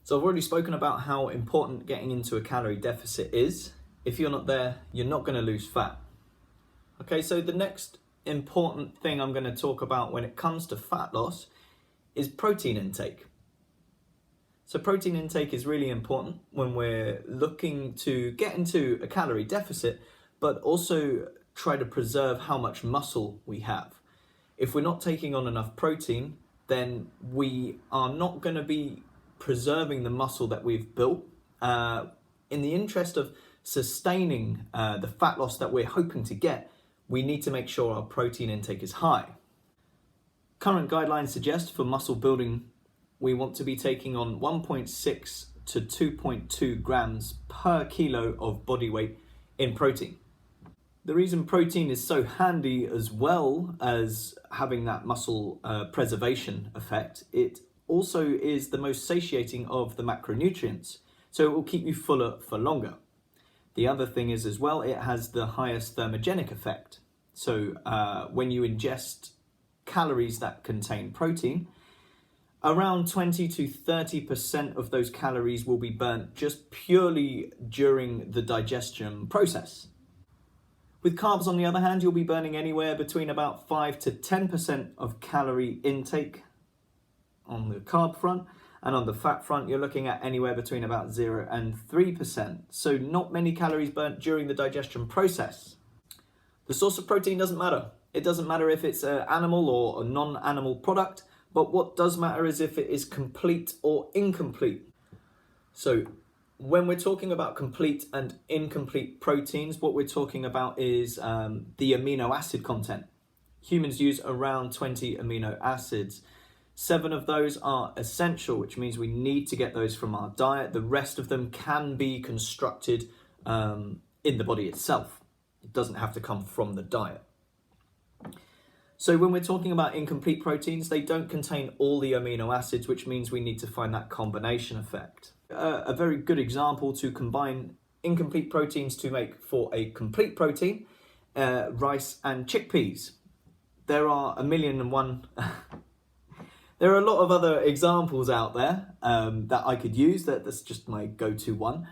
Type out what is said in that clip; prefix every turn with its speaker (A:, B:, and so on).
A: So I've already spoken about how important getting into a calorie deficit is. If you're not there, you're not going to lose fat. Okay, so the next important thing I'm going to talk about when it comes to fat loss is protein intake. So protein intake is really important when we're looking to get into a calorie deficit, but also try to preserve how much muscle we have. If we're not taking on enough protein, then we are not going to be preserving the muscle that we've built. In the interest of sustaining the fat loss that we're hoping to get, we need to make sure our protein intake is high. Current guidelines suggest for muscle building, we want to be taking on 1.6 to 2.2 grams per kilo of body weight in protein. The reason protein is so handy, as well as having that muscle preservation effect, it also is the most satiating of the macronutrients, so it will keep you fuller for longer. The other thing is as well, it has the highest thermogenic effect. So when you ingest calories that contain protein, around 20 to 30% of those calories will be burnt just purely during the digestion process. With carbs, on the other hand, you'll be burning anywhere between about 5 to 10% of calorie intake on the carb front, and on the fat front, you're looking at anywhere between about 0 and 3%. So not many calories burnt during the digestion process. The source of protein doesn't matter. It doesn't matter if it's an animal or a non-animal product, but what does matter is if it is complete or incomplete. So when we're talking about complete and incomplete proteins, what we're talking about is the amino acid content. Humans use around 20 amino acids. 7 of those are essential, which means we need to get those from our diet. The rest of them can be constructed in the body itself. It doesn't have to come from the diet. So when we're talking about incomplete proteins, they don't contain all the amino acids, which means we need to find that combination effect. A very good example to combine incomplete proteins to make for a complete protein, rice and chickpeas. There are a million and one... There are a lot of other examples out there that I could use. That's just my go-to one.